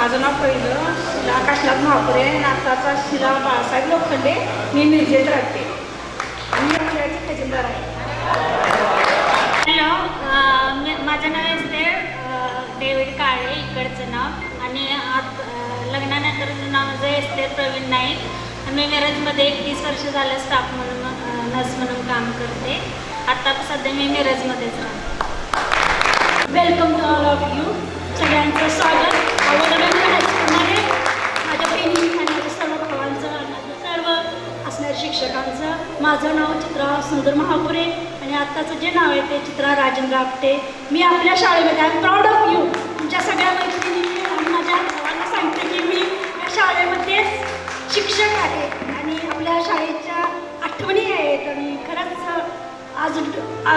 माझं नाव पहिलं शिला काशनाथ महापुरे, नाताचा शिला बाळासाहेब लोखंडे. मी मिरजेत राहते. मी या मुलाची खजिनदार आहे. हॅलो, माझं नाव असते डेव्हिड काळे, इकडचं नाव. आणि लग्नानंतरचं नाव माझं एस्तेर प्रवीण नाईक. मी मिरजमध्ये 31 वर्ष झालं स्टाफ म्हणून नर्स म्हणून काम करते. आता सध्या मी मिरजमध्येच राहते. Welcome to all of you. सगळ्यांचं स्वागत. अवलंबन हायस्कूलमध्ये माझ्या बहिणी आणि माझ्या सर्व भावांचं, सर्व असणाऱ्या शिक्षकांचं. माझं नाव चित्रा सुंदर महापुरे आणि आत्ताचं जे नाव आहे ते चित्रा राजेंद्र आपटे. मी आपल्या शाळेमध्ये I am proud of you. तुमच्या सगळ्या मैत्रिणींनी आणि माझ्या भावांना सांगते की मी या शाळेमध्येच शिक्षक आहे आणि आपल्या शाळेच्या आठवणी आहेत. आणि खरंच आज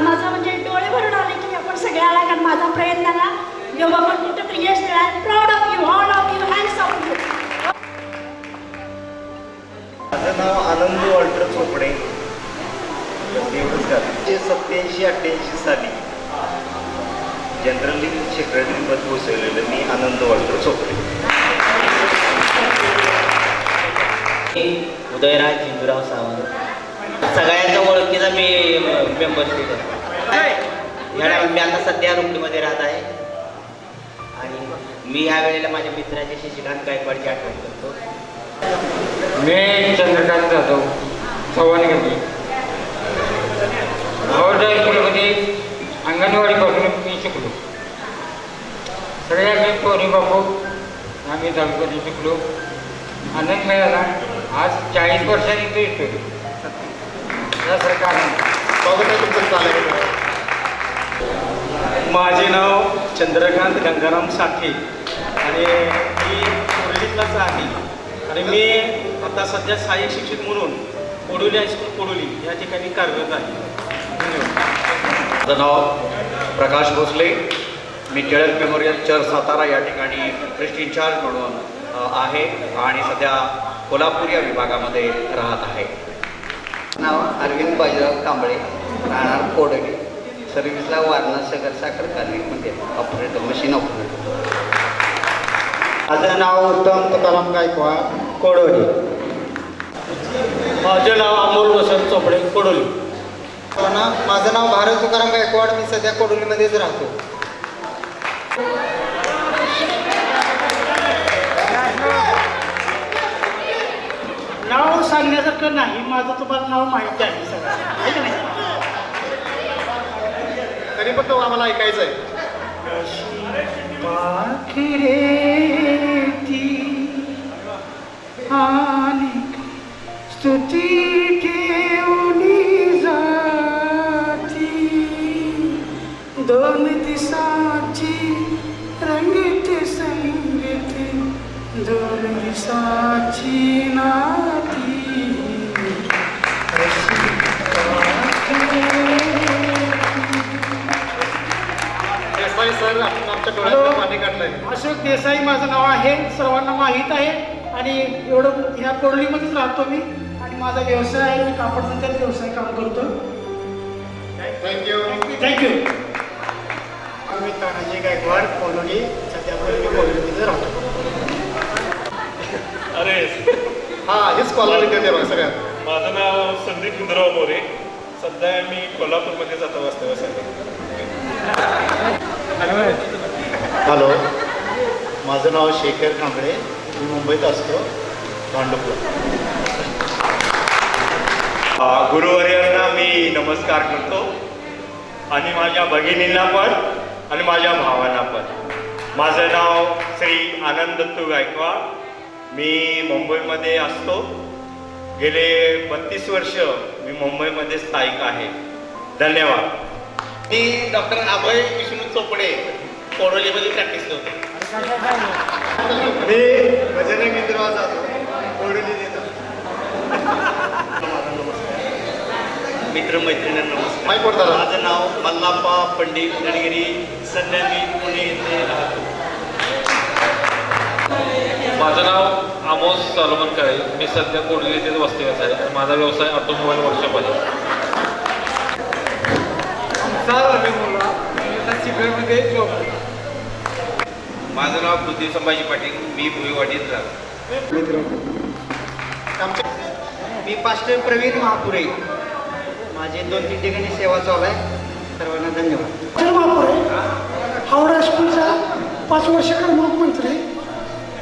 माझं म्हणजे डोळे भरून आले की आपण सगळ्याला, कारण माझा प्रयत्न ना जेव्हा पण कुठं तरी यश दिलं. I am proud of you, all of you, hands of you. माझं नाव आनंद वॉल्टर चोपडे. 87-88 साली जनरली सेक्रेटरी पद भूषवलेलं मी आनंद वॉल्टर चोपडे. उदयराज हिंदूराव सावंत. सगळ्यांच्या ओळखीचा मी मेंबरशिप आहे. मी आता सध्या रुग्णीमध्ये राहत आहे आणि मी ह्या वेळेला माझ्या मित्राचे शशिकांत गायकवाडची आठवण करतो. मी चंद्रकांत जाधव, चव्हाणगल्ली. नवोदय स्कूलमध्ये अंगणवाडीपासून मी शिकलो. सगळ्या मी पोरी बापू आम्ही दहावीमध्ये शिकलो. आनंद मिळाला. आज 40 वर्षांनी तो येतो या सरकारने. माझे नाव चंद्रकांत गंगाराम साठे आणि मी कोडोलीतलाच आहे आणि मी आता सध्या सहाय्यक शिक्षक म्हणून कोडोली हायस्कूल कोडोली या ठिकाणी कार्यरत आहे. धन्यवाद. माझं नाव प्रकाश भोसले. मी टिळक मेमोरियल चर्च सातारा या ठिकाणी ट्रस्ट इन्चार्ज म्हणून आहे आणि सध्या कोल्हापूर या विभागामध्ये राहत आहे. नाव अरविंद बाजीराव कांबळे, राहणार कोडोली. सर्व्हिसला वारणा साखर कारखान्यामध्ये ऑपरेटर, मशीन ऑपरेटर. माझं नाव उत्तम तुकाराम गायकवाड, कोडोली. माझे नाव अमोल वसंत चोपडे, कोडोली. माझं नाव भारत तुकाराम गायकवाड. मी सध्या कोडोलीमध्येच राहतो. नाव सांगण्यासारखं नाही. माझं तुम्हाला नाव माहिती आहे सगळं, आहे का नाही? तरी पण तो आम्हाला ऐकायचं आहे. स्तुती ठेवली जाती, दोन दिसाची रंगीत संगीत, दोन दिसाची नाती. देसाई सर, आपण आमच्या डोळ्यात पाणी काढलंय. अशोक देसाई माझं नाव आहे, सर्वांना माहीत आहे. आणि एवढं ह्या कोडोलीमध्येच राहतो मी आणि माझा व्यवसाय आहे. मी कापडचा व्यवसाय काम करतो. थँक्यू. थँक्यू. आम्ही तानाजी गायकवाड, कोडोली. सध्या कोडोलीमध्ये राहतो. अरे हां, हेच कॉलर देते बघा सगळ्यात. माझं नाव संदीप हिंदूराव मोरे. सध्या मी कोल्हापूरमध्ये जातो वास्तव्यासाठी. हॅलो, माझं नाव शेखर कांबळे. मी मुंबईत असतो, भांडुपला. गुरुवर्यांना मी नमस्कार करतो आणि माझ्या भगिनींना पण आणि माझ्या भावांना पण. माझं नाव श्री आनंद दत्तू गायकवाड. मी मुंबईमध्ये असतो. गेले 32 वर्ष मी मुंबईमध्ये स्थायिक आहे. धन्यवाद. मी डॉक्टर अभय विष्णू चोपडे, कोडोलीमध्ये प्रॅक्टिस करतो. मी बजरंग मित्रवा जातो, कोडोली देतो. मित्रमैत्रिणींना नमस्कार. माहीत पडतं. माझं नाव मल्लाप्पा पंडित गडगिरी. सध्या मी पुणे येथे राहतो. माझं नाव आमोस सॉलोमन काळे. मी सध्या कोडली येथेच वास्तव्यास आहे. माझा व्यवसाय ऑटोमोबाईल वर्कशॉप आहे. चिपळूणमध्ये जॉब. माझं नाव पृथ्वी संभाजी पाटील, मी भुईवाडीत राहतो. मी पास्टर प्रवीण महापुरे. माझे 2-3 ठिकाणी सेवा चालू आहे. सर्वांना धन्यवाद. महापुरे हावडा स्कूलचा 5 वर्ष क्रमांक मंत्री.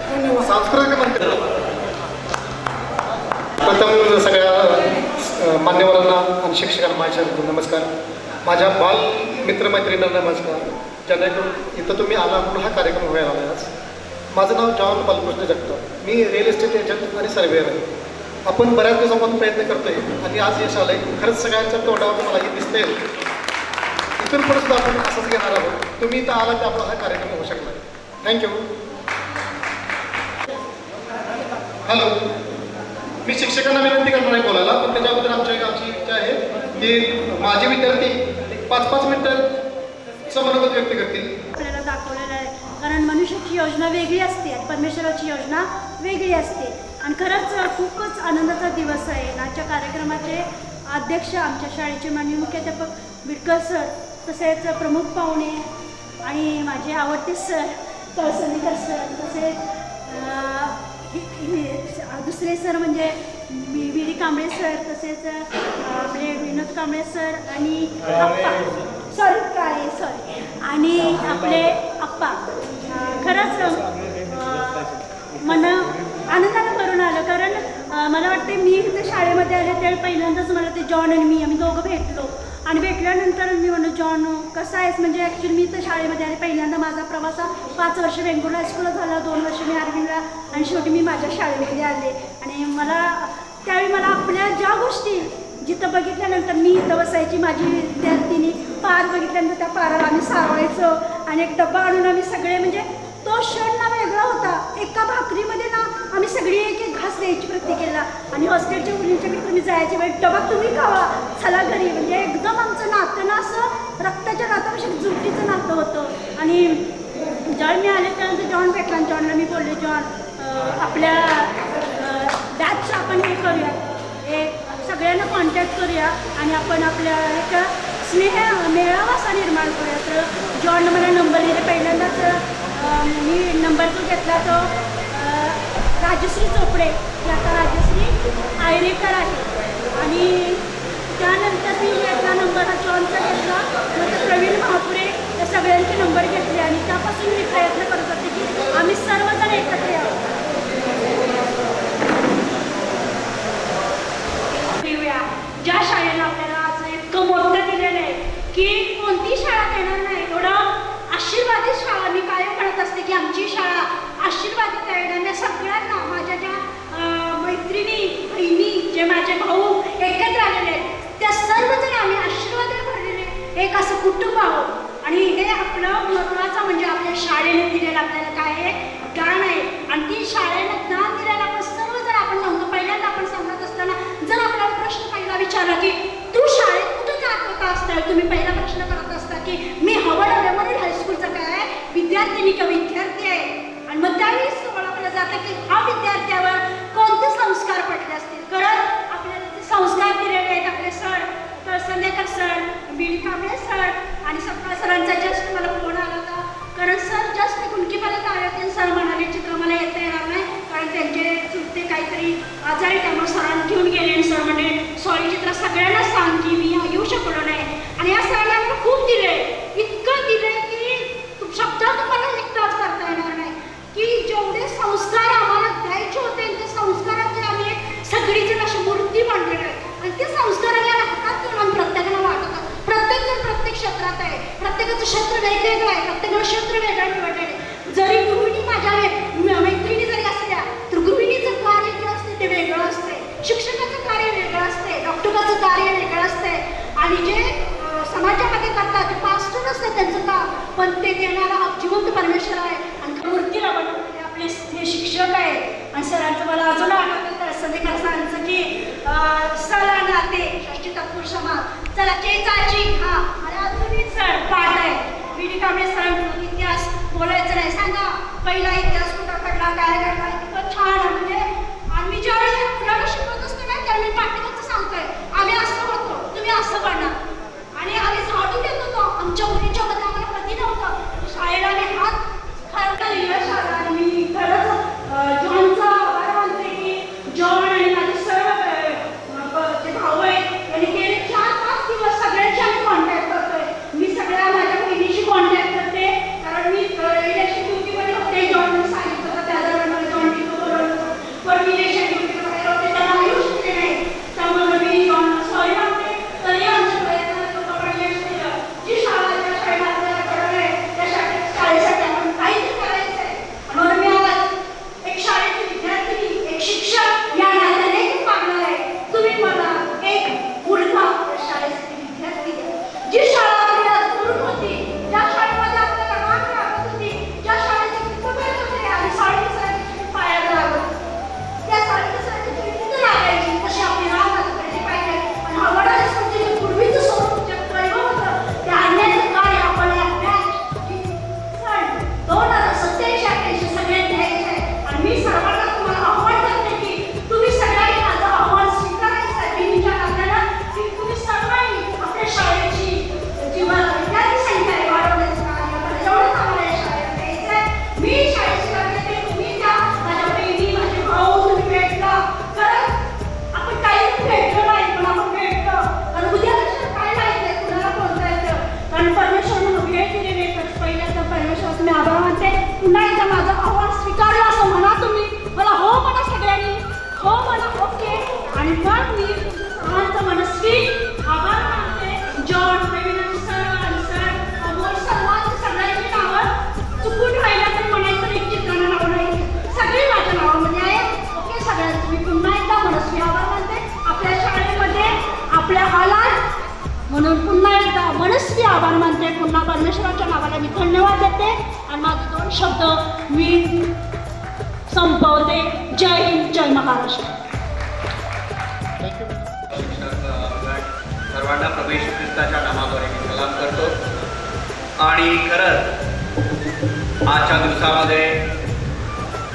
धन्यवाद. सांस्कृतिक मंत्री. प्रथम सगळ्या मान्यवरांना आणि शिक्षकांना माझ्या नमस्कार. माझ्या बाल मित्रमैत्रिणींना नमस्कार. जेणेकरून इथं तुम्ही आला म्हणून हा कार्यक्रम व्हायला आला आज. माझं नाव जॉन बालकृष्ण जगताप. मी रिअल इस्टेट एजंट आणि सर्वेअर आहे. आपण बऱ्याच दिवसांपासून प्रयत्न करतोय आणि आज यश आलंय. खरंच सगळ्यांच्या तोंडावर मला हे दिसतंय. इथून पुढे सुद्धा आपण असंच घेणार आहोत. तुम्ही इथं आला तर आपला हा कार्यक्रम होऊ शकला. थँक्यू. हॅलो, मी शिक्षकांना विनंती करणार आहे बोलायला, पण त्याच्या अगोदर आमची इच्छा आहे की माझे विद्यार्थी 5-5 मिनिटं मनोगत व्यक्त करतील. आपल्याला दाखवलेलं आहे, कारण मनुष्याची योजना वेगळी असते आणि परमेश्वराची योजना वेगळी असते. आणि खरंच खूपच आनंदाचा दिवस आहे. आजच्या कार्यक्रमाचे अध्यक्ष आमच्या शाळेचे माननीय मुख्याध्यापक बिडकर सर, तसेच प्रमुख पाहुणे आणि माझे आवडते सर कळसणीकर सर, तसेच दुसरे सर म्हणजे बी डी कांबळे सर, तसेच आपले विनोद कांबळे सर आणि आप्पा सॉरी आणि आपले आप्पा. खरंच मन आनंदानं भरून आलं, कारण मला वाटते मी इथे शाळेमध्ये आले त्यावेळी पहिल्यांदाच मला ते जॉन आणि मी आम्ही दोघं भेटलो. आणि भेटल्यानंतर मी म्हणलं जॉन कसा आहेस, म्हणजे ॲक्च्युली मी तर शाळेमध्ये आले पहिल्यांदा. माझा प्रवास 5 वर्ष वेंगुर्ला हायस्कूलला झाला, 2 वर्ष मी अरविंदला, आणि शेवटी मी माझ्या शाळेमध्ये आले. आणि मला त्यावेळी मला आपल्या ज्या गोष्टी जिथं बघितल्यानंतर मी इथं बसायची, माझी विद्यार्थिनी पार बघितल्यानंतर त्या पाराला आम्ही सारवायचो आणि एक डब्बा आणून आम्ही सगळे, म्हणजे तो क्षण ना वेगळा होता. एका भाकरीमध्ये ना आम्ही सगळी एक घास द्यायची प्रत्येकाला. आणि हॉस्टेलच्या मुलींच्याकडे तुम्ही जायचे वेळ डबा तुम्ही खावा, चला घरी. म्हणजे एकदम आमचं नातं ना असं रक्ताच्या नातापेक्षा जुटीचं नातं होतं. आणि ज्यावेळी मी आले त्यानंतर जॉन भेटला आणि जॉनला मी बोलले, जॉन आपल्या बॅचचं आपण हे करूया, एक सगळ्यांना कॉन्टॅक्ट करूया आणि आपण आपल्या एक स्नेह मेळावा असा निर्माण करूया. तर जॉननं मला नंबर दिले. पहिल्यांदाच मी नंबर जो घेतला तो राजश्री चोपडे, ही आता राजश्री आयरेकर आहे. आणि त्यानंतर मी याचा नंबर हा जॉनचा घेतला, नंतर प्रवीण महापुरे, या सगळ्यांचे नंबर घेतले. आणि त्यापासून मी प्रयत्न करत होते की आम्ही सर्वजण एकत्र यावं. ज्या शाळेला आपल्याला आज इतकं मोठं दिलेलं आहे की कोणती शाळा देणार नाही, एवढं आशीर्वादित शाळा. मी कायम म्हणत असते की आमची शाळा आशीर्वादित आहे. आणि सगळ्यांना माझ्या ज्या मैत्रिणी, बहिणी, जे माझे भाऊ एकत्र आलेले आहेत, त्या सर्वजण आम्ही आशीर्वादाने भरलेले एक असं कुटुंब आहोत. आणि हे आपलं महत्त्वाचं म्हणजे आपल्या शाळेने दिलेलं आपल्याला काय आहे, ज्ञान आहे. आणि ती शाळेनं ज्ञान दिलेलं आपण सर्वजण आपण सांगतो. पहिल्यांदा आपण सांगत असताना जर आपल्याला प्रश्न पहिला विचारला की तू शाळेत कुठं जात होता असता, तुम्ही पहिला प्रश्न करत असता की मी हवाला मेमोरियल हायस्कूलचं काय आहे, विद्यार्थिनी किंवा विद्यार्थी आहे. आणि मग त्यावेळेस ओळखलं जातं की हा विद्यार्थ्यावर कोणते संस्कार पडले असतील. कारण आपल्याला ते संस्कार दिलेले आहेत आपले सर संदेकर सर, बी डी कांबळे सर आणि सप्पा सरांचा जस्ट मला फोन आला होता. कारण सर जस्ट कुणकीपर्यंत आले होते. सर म्हणाले चित्र मला येता येणार नाही, कारण त्यांचे चुलते काहीतरी आजारी, त्यामुळे सरांना घेऊन गेले. आणि सर म्हणजे सॉरी चित्र सगळ्यांना सांग की मी येऊ शकलो नाही. आणि या सरांना आम्हाला खूप दिले, इतकं दिले की शब्दात तुम्हाला एकटाच करता येणार नाही. की जेवढे संस्कार आम्हाला द्यायचे होते ते संस्काराचे आम्ही सगळीजण अशी मूर्ती बांधलेली आहे. आणि ते संस्कार आम्ही हातात घेऊन प्रत्येकाला वाटतं. प्रत्येकजण प्रत्येक क्षेत्रात आहे, प्रत्येकाचं क्षेत्र वेगवेगळं आहे, प्रत्येकाला क्षेत्र वेगळं निवडलेलं आहे. जरी गृहिणी माझ्या मैत्रिणी जरी असल्या तर गृहिणीचं कार्य जे असते ते वेगळं असते, शिक्षकाचं कार्य वेगळं असते, डॉक्टराचं कार्य वेगळं असते. आणि जे समाजामध्ये करतात ते पास्टर असतात त्यांचं काम, पण ते देणारा जिवंत परमेश्वर आहे. आणि मूर्तीला बनवलेले आपले हे शिक्षक आहे. आणि सरांचं मला अजून आठवतं संदेकर सरांचं की सला नाते षष्टी तत्पुरुष समाज चला चेचाची हा आणि अजूनही सर पाठ आहे. बी डी कांबळे सरांचा इतिहास बोलायचं नाही, सांगा पहिला इतिहास कुठं घडला, काय घडला, इतकं छान. म्हणजे आम्ही ज्यावेळी मुलांना शिकवत असतो ना त्यावेळी पाठीमागचं सांगतोय आम्ही असं होतो, तुम्ही असं बना. आणि आम्ही झाडू देत होतो आमच्या मुलींच्या मध्ये, आम्हाला कधी नव्हतं शाळेला आम्ही हात खालता मी सर्वांचा मनस्वी आभार मानते. जॉन, प्रवीण सर आणि सर अमोल सगळ्यांची नावं चुकून राहिल्या तर म्हणायचं एक चित्रानं नाव नाही, सगळी माझ्या नावामध्ये आहे. ओके, सगळ्यांचं मी पुन्हा एकदा मनस्वी आभार मानते. आपल्या शाळेमध्ये आपल्या हालात म्हणून पुन्हा एकदा मनस्वी आभार मानते. पुन्हा परमेश्वराच्या नावाला मी धन्यवाद देते आणि माझे 2 शब्द मी संपवते. जय हिंद, जय महाराष्ट्र. सर्वांना प्रभू येशू ख्रिस्ताच्या नामाद्वारे मी सलाम करतो. आणि खरंच आजच्या दिवसामध्ये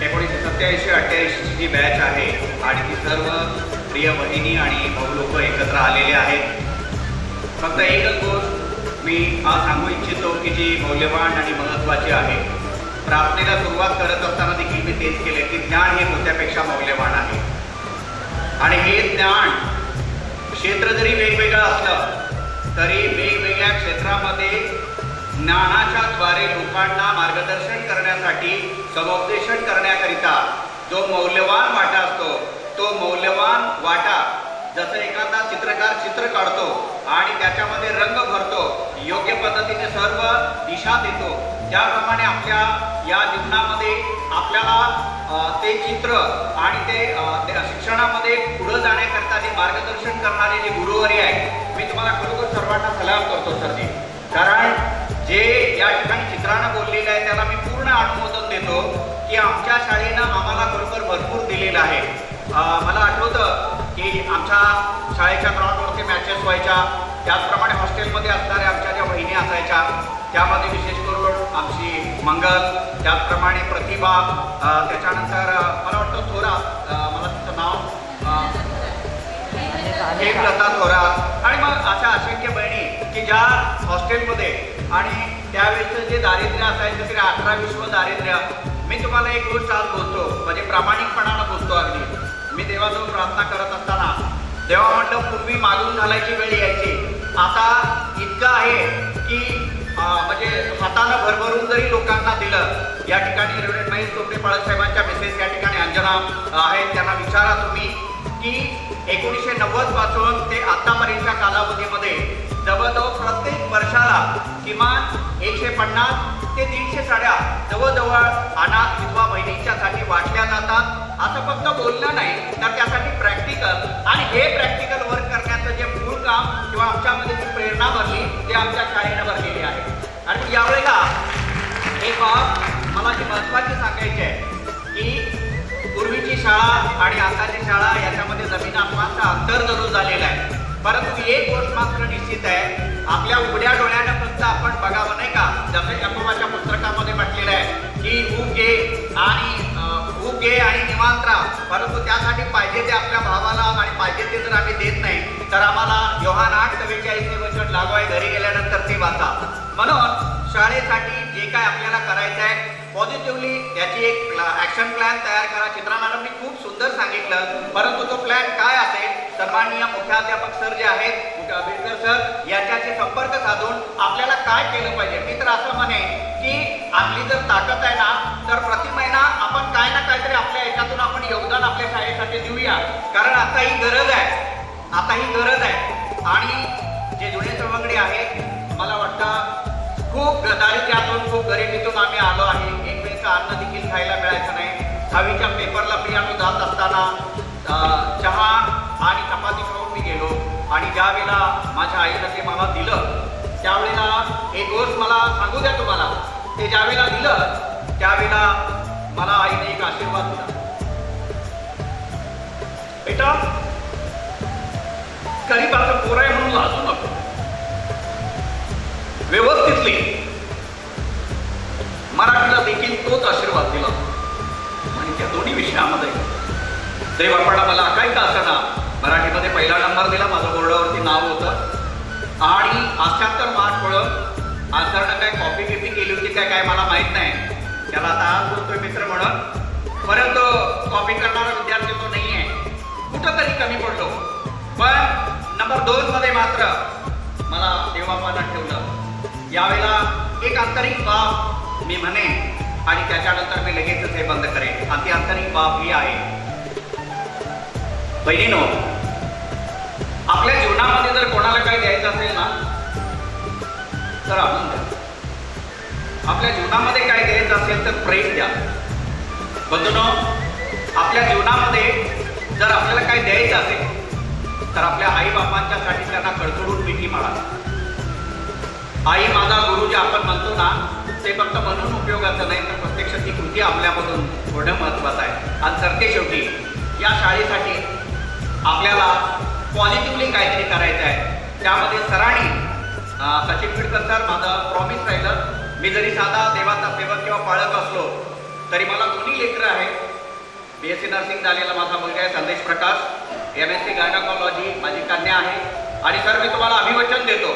1987-88 जी बॅच आहे आणि ती सर्व प्रिय भगिनी आणि भाऊ लोक एकत्र आलेले आहेत. फक्त एकच गोष्ट मी आज सांगू इच्छितो की जी मौल्यवान आणि महत्त्वाची आहे. प्रार्थनेला सुरुवात करत असताना देखील मी तेच केले की ज्ञान हे मोत्यापेक्षा मौल्यवान आहे. आणि हे ज्ञान क्षेत्र जरी वेगवेगळं असलं तरी वेगवेगळ्या क्षेत्रामध्ये ज्ञानाच्या द्वारे लोकांना मार्गदर्शन करण्यासाठी, समुपदेशन करण्याकरिता जो मौल्यवान वाटा असतो, तो मौल्यवान वाटा जसं एखादा चित्रकार चित्र काढतो आणि त्याच्यामध्ये रंग भरतो, योग्य पद्धतीने सर्व दिशा देतो, त्याप्रमाणे आपल्या या जीवनामध्ये आपल्याला ते चित्र आणि ते शिक्षणामध्ये पुढं जाण्याकरता जे मार्गदर्शन करणारे जे गुरुवर्य आहेत, मी तुम्हाला खरोखर सर्वांना सलाम करतो सर जी. कारण जे या ठिकाणी चित्रानं बोललेलं आहे त्याला मी पूर्ण अनुमोदन देतो की आमच्या शाळेनं आम्हाला खरोखर भरपूर दिलेलं आहे. मला आठवतं की आमच्या शाळेच्या ग्राउंडवरती मॅचेस व्हायच्या, त्याचप्रमाणे हॉस्टेलमध्ये असणाऱ्या आमच्या ज्या बहिणी असायच्या त्यामध्ये विशेष करून आमची मंगल, त्याचप्रमाणे प्रतिभा, त्याच्यानंतर मला वाटतं थोरात, मला तिचं नाव हेमलता थोरात, आणि मग अशा असंख्य बहिणी की ज्या हॉस्टेलमध्ये आणि त्यावेळेचं जे दारिद्र्य असायचं ते 18-20 दारिद्र्य. मी तुम्हाला एक गोष्ट आज बोलतो, म्हणजे प्रामाणिकपणानं बोलतो. अगदी मी देवाजवळ प्रार्थना करत असताना देवा म्हटलं पूर्वी मागून घालायची वेळ यायची, आता इतकं आहे की म्हणजे हातानं भरभरून जरी लोकांना दिलं. या ठिकाणी रेव्हरंड महेश टोपे बाळासाहेबांच्या मिसेस या ठिकाणी अंजना आहेत, त्यांना विचारा तुम्ही की 1990 पासून ते आतापर्यंतच्या कालावधीमध्ये जवळजवळ प्रत्येक वर्षाला किमान 150 ते 150 साड्या जवळजवळ अनाथ विधवा बहिणींच्यासाठी वाटल्या जातात. असं फक्त बोलणं नाही तर त्यासाठी प्रॅक्टिकल, आणि हे प्रॅक्टिकल वर्क करण्याचं जे मूळ काम किंवा आमच्यामध्ये जी प्रेरणा भरली ते आमच्या शाळेनं भरलेली आहे. आणि यावेळेला एक बाब मला जी महत्त्वाची सांगायची आहे की पूर्वीची शाळा आणि आताची शाळा याच्यामध्ये जमीन आसमानचा अंतर जरूर झालेला आहे. परंतु एक गोष्ट मात्र निश्चित आहे, आपल्या उघड्या डोळ्यानं फक्त आपण बघावं नाही का, जसं याकोबाच्या पुस्तकामध्ये म्हटलेलं आहे की घे आणि निवांत राहा. परंतु त्यासाठी पाहिजे ते आपल्या भावाला आणि पाहिजे ते जर आम्ही देत नाही तर आम्हाला योहान 8:44 हे वचन लागू आहे, घरी गेल्यानंतर ते वाचा. म्हणून शाळेसाठी जे काय आपल्याला करायचं आहे पॉझिटिव्हली त्याची एक ॲक्शन प्लॅन तयार करा. चित्रा मॅडमनी खूप सुंदर सांगितलं, परंतु तो प्लॅन काय असेल, सन्माननीय मुख्याध्यापक सर जे आहेत आंबेडकर सर यांच्याशी संपर्क साधून आपल्याला काय केलं पाहिजे. मी तर असं म्हणेन की आपली जर ताकद आहे ना तर प्रति महिना आपण काय ना काहीतरी आपल्या याच्यातून आपण योगदान आपल्या शाळेसाठी देऊया. कारण आता ही गरज आहे. आणि जे जुने सवंगडी आहेत, मला वाटतं खूप दारिद्र्यातून खूप गरिबीतून आम्ही आलो आहे. एक वेळचं अन्न देखील खायला मिळायचं नाही. 10वीच्या पेपरला आम्ही जात असताना चहा आणि चपाती खाऊन मी गेलो. आणि ज्या वेळेला माझ्या आईनं ते मला दिलं त्यावेळेला एक गोष्ट मला सांगू द्या तुम्हाला, ते ज्यावेळेला दिलं त्यावेळेला मला आईने एक आशीर्वाद दिला, बेटा गरीबाचं पोर आहे म्हणून लाजू नको, व्यवस्थितली. मराठीला देखील तोच आशीर्वाद दिला. आणि त्या दोन्ही विषयामध्ये देवापाडा मला काय का असताना मराठीमध्ये पहिला नंबर दिला, माझं बोर्डावरती नाव होतं. आणि 78 मार्क पडून आन्सरनं काय कॉपी बिपी केली होती काय मला माहीत नाही. त्याला आता आज बोलतोय मित्र म्हणून, परंतु कॉपी करणारा विद्यार्थी तो नाही आहे. कुठंतरी कमी पडलो. पण नंबर 2 मध्ये मात्र मला देवापानं ठेवलं. यावेळेला एक आंतरिक बाब मी म्हणेन आणि त्याच्यानंतर मी लगेचच हे बंद करेन. आणि ती आंतरिक बाब ही आहे, बहिणीनो, तर आणून द्या. आपल्या जीवनामध्ये काय द्यायचं असेल तर प्रेम द्या. बंधूंनो, आपल्या जीवनामध्ये जर आपल्याला काय द्यायचं असेल तर आपल्या आईबापांच्यासाठी त्यांना कडकडून मिठी मारा. आई माझा गुरु जे आपण म्हणतो ना, ते फक्त म्हणून उपयोगाचं नाही, तर प्रत्यक्ष ती कृती आपल्यामधून होणं महत्त्वाचं आहे. आणि सरते शेवटी या शाळेसाठी आपल्याला पॉझिटिव्हली काहीतरी करायचं आहे. त्यामध्ये सरांनी सचिन पिडकर सर, माझं प्रॉमिस राहिलं, मी जरी साधा देवाचा सेवक किंवा पाळक असलो तरी मला दोन्ही लेकरं आहेत. BSc नर्सिंग झालेला माझा मुलगा आहे संदेश प्रकाश, MSc गायनाकॉलॉजी माझी कन्या आहे. आणि सर, मी तुम्हाला अभिवचन देतो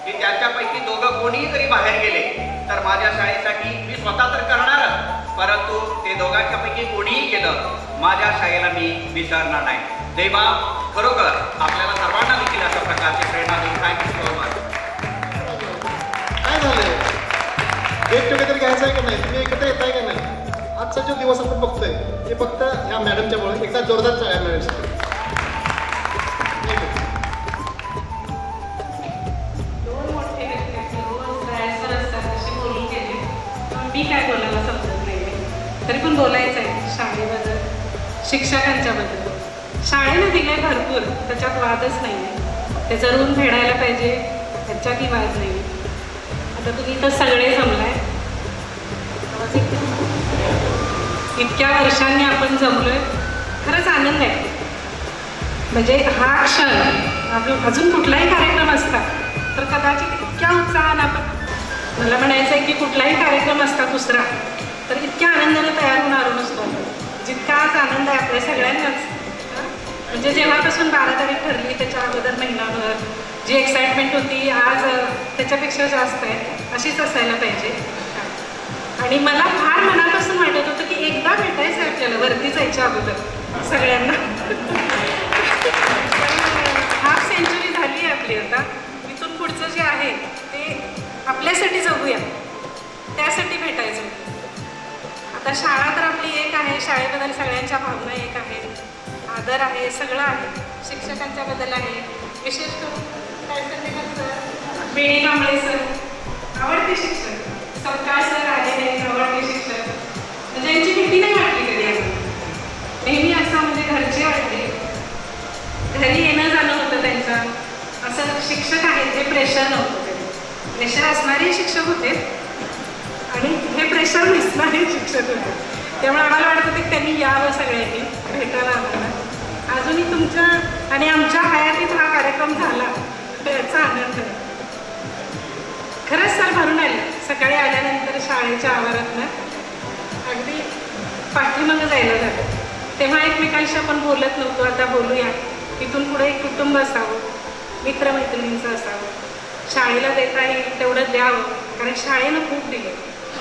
की त्यांच्यापैकी दोघं कोणीही जरी बाहेर गेले तर माझ्या शाळेसाठी मी स्वतः तर करणारच, परंतु ते दोघांच्यापैकी कोणीही गेलं माझ्या शाळेला मी विसरणार नाही. देवा खरोखर आपल्याला सर्वांना देखील अशा प्रकारची प्रेरणा देईल. Thank you so much. काय झालंय? गेट टुगेदर घ्यायचं आहे का नाही? तुम्ही एकत्र येत आहे का नाही? आजचा जो दिवस आपण बघतोय ते फक्त ह्या मॅडमच्यामुळे. एकदा जोरदार चाळ्या मॅडमसाठी. दोन मोठे व्यक्ती रोज डायसवर असतात असे बोलून गेले, मी काय बोलायला समजत नाही. तरी पण बोलायचं आहे शाळेबद्दल, शिक्षकांच्याबद्दल. शाळेनं दिले भरपूर, त्याच्यात वादच नाही आहे. ते जरूर फेडायला पाहिजे, त्याच्यातही वाद नाही. आता तुम्ही तर सगळे जमलाय, इतक्या वर्षांनी आपण जमलोय, खरंच आनंद आहे. म्हणजे हा क्षण आपलं अजून कुठलाही कार्यक्रम असता तर कदाचित इतक्या उत्साहानं आपण, मला म्हणायचं आहे की कुठलाही कार्यक्रम असता दुसरा तर इतक्या आनंदाने तयार होऊन आलो नसतो. जितका आज आनंद आहे आपल्या सगळ्यांनाच, म्हणजे जेव्हापासून 12 तारीख ठरली त्याच्या अगोदर महिनाभर जी एक्साइटमेंट होती आज त्याच्यापेक्षा जास्त आहे. अशीच असायला पाहिजे. आणि मला फार मनापासून वाटत होतं की एकदा भेटायचं आहे आपल्याला वरती जायच्या अगोदर सगळ्यांना. हाफ सेंचुरी झाली आहे आपली आता. इथून पुढचं जे आहे ते आपल्यासाठी जगूया, त्यासाठी भेटायचं. आता शाळा तर आपली एक आहे, शाळेबद्दल सगळ्यांच्या भावना एक आहेत, आदर आहे, सगळं आहे. शिक्षकांच्या बद्दल आहे, विशेष करून काय सर, बेणी कांबळे सर आवडते शिक्षक, सपकाळ सर आलेले आहेत आवडते शिक्षक. म्हणजे यांची भीती नाही वाटली कधी आम्हाला. नेहमी असं म्हणजे घरचे वाटले, घरी येणं जाणं होतं त्यांचं. असं शिक्षक आहेत जे प्रेशर नव्हतं कधी. प्रेशर असणारे शिक्षक होते आणि हे प्रेशर नसणारे शिक्षक होते. त्यामुळे आम्हाला वाटत होतं की त्यांनी यावं सगळ्यांनी भेटायला आम्हाला. अजूनही तुमच्या आणि आमच्या हयातीत हा कार्यक्रम झाला याचा आनंद आहे. खरंच सर भरून आले. सकाळी आल्यानंतर शाळेच्या आवारातनं अगदी पाठीमागं जायला झालं. तेव्हा एकमेकांशी आपण बोलत नव्हतो, आता बोलूया. इथून पुढे एक कुटुंब असावं, मित्रमैत्रिणींचं असावं, शाळेला देता येईल तेवढं द्यावं, कारण शाळेनं खूप दिलं.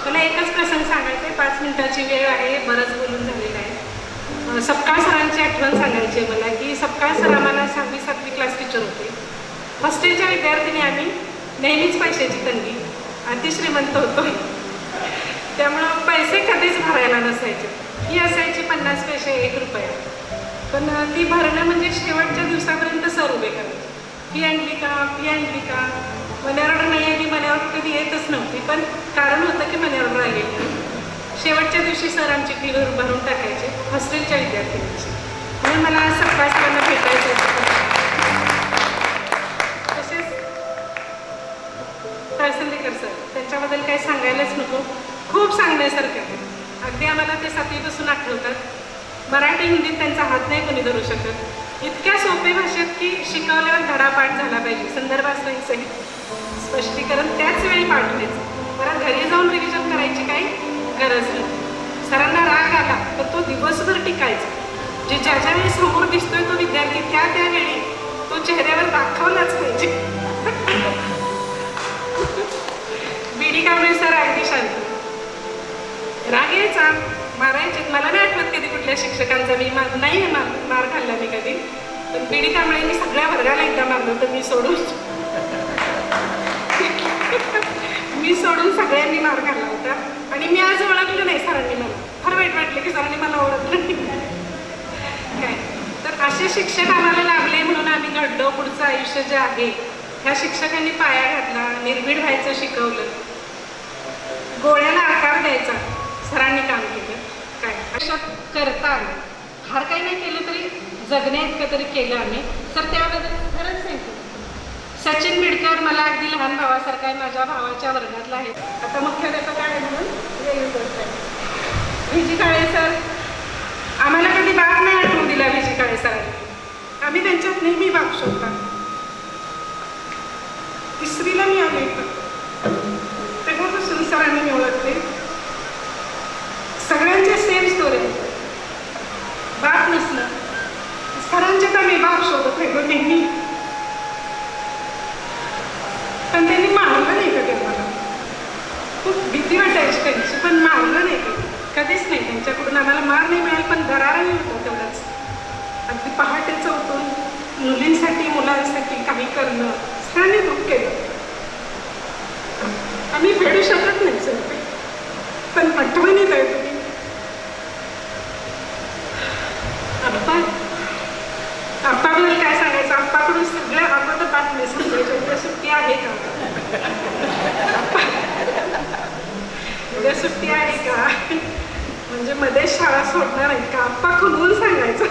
मला एकच प्रसंग सांगायचा आहे, 5 मिनिटाची वेळ आहे, बरंच बोलून झालेलं आहे. सपकाळ सरांची आठवण सांगायची आहे मला की सपकाळ सर आम्हाला 6वी-7वी क्लास टीचर होते. हॉस्टेलच्या विद्यार्थिनी आम्ही, नेहमीच पैशाची तंगी, अतिश्रीमंत होतो. त्यामुळं पैसे कधीच भरायला नसायचे. ही असायची 50 पैसे 1 रुपया, पण ती भरणं म्हणजे शेवटच्या दिवसापर्यंत सर उभे करायचे. फी आणली का, फी आणली का, मनी ऑर्डर नाही आली, मनी ऑर्डर कधी येतच नव्हती, पण कारण होतं की मनी ऑर्डर आलेली. शेवटच्या दिवशी सर आमची फी भरून टाकायचे हॉस्टेलच्या विद्यार्थ्यांची. म्हणून मला आज सपकाळ सरांना भेटायचं होतं. तसेच तहसीलकर सर, त्यांच्याबद्दल काही सांगायलाच नको, खूप सांगण्यासारखं आहे. अगदी आम्हाला ते 7वीपासून आठवतात. मराठी हिंदीत त्यांचा हात नाही कोणी धरू शकत. इतक्या सोपे भाषेत की शिकवल्यावर धडा पाठ झाला पाहिजे, संदर्भासहित स्पष्टीकरण त्याच वेळी पाठ व्हायचं. परत घरी जाऊन रिव्हिजन करायची काही गरज नाही. सरांना राग आला तर तो दिवसभर टिकायचा. जे ज्या वेळी समोर दिसतोय तो विद्यार्थी त्यावेळी तो चेहऱ्यावर दाखवलाच पाहिजे. बीडी कांबळे सर अगदी शांत, राग यायचा, मारायचे. मला नाही आठवत कधी कुठल्या शिक्षकांचा मी नाही मार खाल्ला मी कधी, पण बीडी कांबळेंनी सगळ्या वर्गाला एकदा मारलं तर मी सोडून सगळ्यांनी मार खाल्ला होता. आणि मी आज ओळखलं नाही सरांनी मला. फार वाईट वाटलं की सरांनी मला ओळखलं नाही काय. तर असे शिक्षक आम्हाला लाभले म्हणून आम्ही घडलो. पुढचं आयुष्य जे आहे ह्या शिक्षकांनी पाया घातला, निर्भीड व्हायचं शिकवलं, गोळ्याला आकार द्यायचा सरांनी काम केलं. काय अशात करता आलं, फार काही नाही केलं तरी जगण्या इतकं तरी केलं आम्ही. सर त्याबद्दल खरंच थँक्यू. सचिन बिडकर मला अगदी लहान भावासारखा आहे, माझ्या भावाच्या वर्गातला आहे. आता मुख्याध्यापक आहे म्हणून वेगळी गोष्ट आहे. व्ही.जी. काळे सर, आम्हाला कधी बाप नाही आठवून दिला व्ही.जी. काळे सरांनी. आम्ही त्यांच्यात नेहमी बाप शोधतात. तिसरीला मी आले तेव्हापासून सरांनी मी ओळखले. सगळ्यांचे सेम स्टोरी. बाप नसलं सरांच्यात आम्ही बाप शोधत राहिलो नेहमी. पण त्यांनी मारलं नाही का तेव्हा. खूप भीती वाटायची त्यांची, पण मारलं नाही कधीच नाही. त्यांच्याकडून आम्हाला मार नाही मिळाला, पण दराराही होता तेवढाच. अगदी पहाटेचं उठून मुलींसाठी मुलांसाठी काही करणं सरांनी खूप केलं. आम्ही फेडू शकत नाही सर, पण आठवणीत आहे तुम्ही. आप्पाबद्दल काय सांगायचं, आप्पाकडून सगळ्या अगोदर बातमी समजायची. उद्या सुट्टी आहे का, उद्या सुट्टी आहे का, म्हणजे मध्ये शाळा सोडणार आहेत का, आप्पा खुलवून सांगायचं.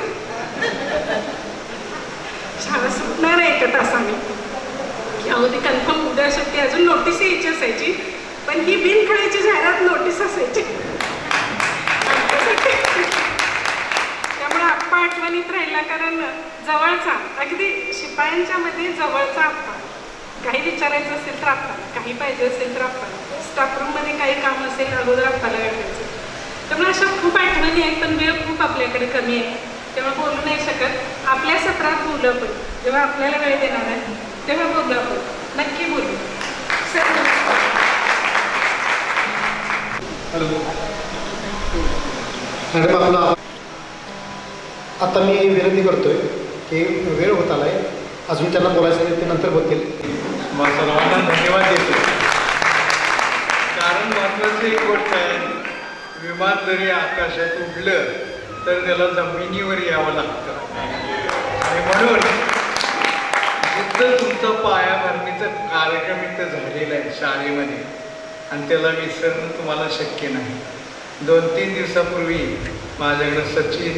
शाळा सुटणार आहे एका तासाने, यामध्ये कन्फर्म उद्या सुट्टी. अजून नोटीस यायची असायची, पण ही बिनखळीची जाहिरात नोटीस असायची. त्यामुळे आप्पा आठवणीत राहिला, कारण जवळचा, अगदी शिपायांच्या मध्ये जवळचा आप्पा. काही विचारायचं असेल तर आप्पा, काही पाहिजे असेल तर आप्पा, स्टाफ रूममध्ये काही काम असेल अगोदर आप्पाला भेटायचं. त्यामुळे अशा खूप आठवणी आहेत, पण वेळ खूप आपल्याकडे कमी आहे, तेव्हा बोलू नाही शकत. आपल्या सत्रात बोलू आपण, जेव्हा आपल्याला वेळ देणार आहे तेव्हा बोलू आपण, नक्की बोलू. हॅलो मॅडम, आपला आता मी विनंती करतोय की वेळ होत आलाय, अजून त्यांना बोलायचं ते नंतर बोलतील. मग सर्वांना धन्यवाद देतो. कारण महत्त्वाची एक गोष्ट आहे, विमान जरी आकाशात उडलं तर त्याला जमिनीवर यावं लागतं. आणि म्हणून जिथं तुमचा पायाभरणीचा कार्यक्रम इथं झालेला आहे शाळेमध्ये, आणि त्याला विसरणं तुम्हाला शक्य नाही. 2-3 दिवसापूर्वी माझ्याकडे सचिन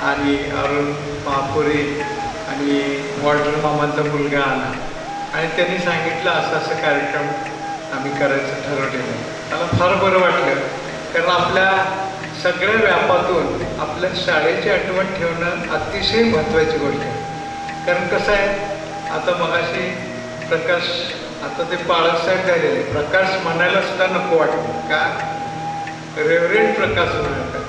आणि अरुण महापुरे आणि वॉल्टर मामांचा मुलगा आला, आणि त्यांनी सांगितलं असं असं कार्यक्रम आम्ही करायचं ठरवलेलं आहे. मला फार बरं वाटलं, कारण आपल्या सगळ्या व्यापातून आपल्या शाळेची आठवण ठेवणं अतिशय महत्त्वाची गोष्ट आहे. कारण कसं आहे, आता मगाशी प्रकाश, आता ते पाळसाहेब झालेले, प्रकाश म्हणायला सुद्धा नको वाटतं का, रेव्हरेंड प्रकाश म्हणायचा.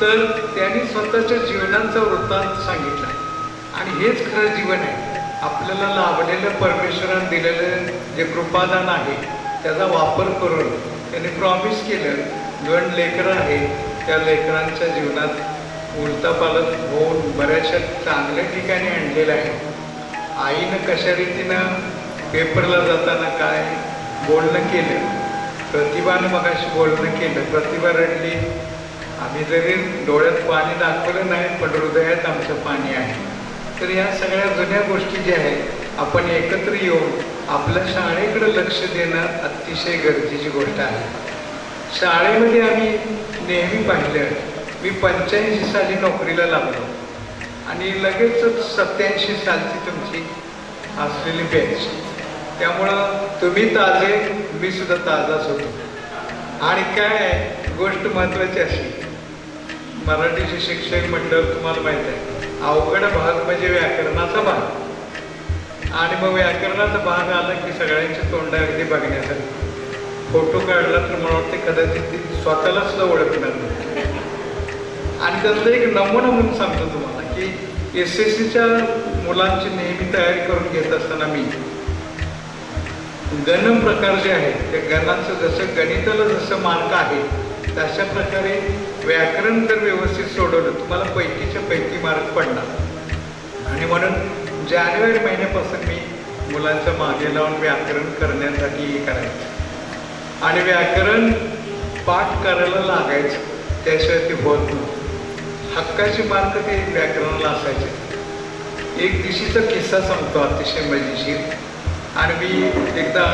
तर त्यांनी स्वतःच्या जीवनाचा वृत्तांत सांगितला, आणि हेच खरं जीवन आहे. आपल्याला लाभलेलं परमेश्वरानं दिलेलं जे कृपादान आहे त्याचा वापर करून त्यांनी प्रॉमिस केलं, 2 लेकरं आहेत, त्या लेकरांच्या जीवनात उलतापालत होऊन बऱ्याचशा चांगल्या ठिकाणी आणलेलं आहे. आईनं कशा रीतीनं पेपरला जाताना काय बोलणं केलं, प्रतिभानं मगाशी बोलणं केलं, प्रतिभा रडली. आम्ही जरी डोळ्यात पाणी दाखवलं नाही, पण हृदयात आमचं पाणी आहे. तर या सगळ्या जुन्या गोष्टी ज्या आहेत, आपण एकत्र येऊन आपल्या शाळेकडे लक्ष देणं अतिशय गरजेची गोष्ट आहे. शाळेमध्ये आम्ही नेहमी पाहिलं, मी 85 साली नोकरीला लागलो, आणि लगेचच 87 सालची तुमची असलेली बॅच. त्यामुळं तुम्ही ताजे, मी सुद्धा ताजाच होतो. आणि काय गोष्ट महत्त्वाची अशी, मराठीचे शिक्षक म्हटलं तुम्हाला माहीत आहे, अवघड भाग म्हणजे व्याकरणाचा भाग. आणि मग व्याकरणाचा भाग आला की सगळ्यांची तोंड अगदी बघण्यासाठी. फोटो काढला तर मला वाटते कदाचित ती स्वतःला सुद्धा ओळखणार नाही. आणि त्यातलं एक नमुना म्हणून सांगतो तुम्हाला की SSCच्या मुलांची नेहमी तयारी करून घेत असताना मी गण प्रकार जे आहेत त्या गणाचं जसं गणिताला जसं मार्क आहे तशा प्रकारे व्याकरण जर व्यवस्थित सोडवलं तुम्हाला पैकीच्या पैकी मार्क पडणार. आणि म्हणून जानेवारी महिन्यापासून मी मुलांच्या मागे लावून व्याकरण करण्यासाठी हे करायचं, आणि व्याकरण पाठ करायला लागायचं, त्याशिवाय ते होत नव्हतं. हक्काचे मार्क ते व्याकरणाला असायचे. एक दिवशीचा किस्सा सांगतो अतिशय मजेशीर. आणि मी एकदा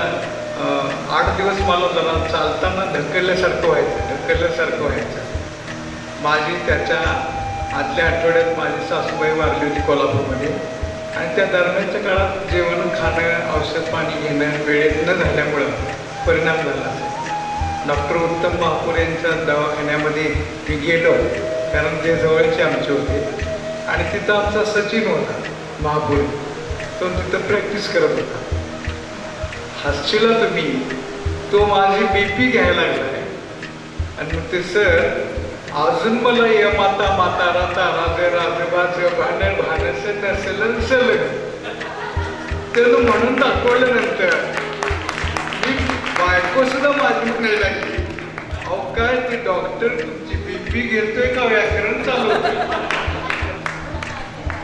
8 दिवस मला जरा चालताना ढकलल्यासारखं व्हायचं. माझी त्याच्या आदल्या आठवड्यात माझी सासूबाई वारली होती कोल्हापूरमध्ये आणि त्या दरम्यानच्या काळात जेवण खाणं औषध पाणी घेणं वेळेत न झाल्यामुळं परिणाम झाला. डॉक्टर उत्तम महापूर यांच्या दवाखान्यामध्ये मी गेलो कारण ते जवळचे आमचे होते आणि तिथं आमचा सचिन होता महापूर, तो तिथं प्रॅक्टिस करत होता. हसशीला तुम्ही, तो माझी BP घ्यायला लागला आहे आणि मग ते सर अजून मला या माता माता राता राज राज बाज भानस नसल सलग त्यानं म्हणून दाखवलं. नंतर मी बायको सुद्धा माझी म्हणायला लागली, अहो काय ते डॉक्टर तुमची BP घेतोय का व्याकरण चालवतोय?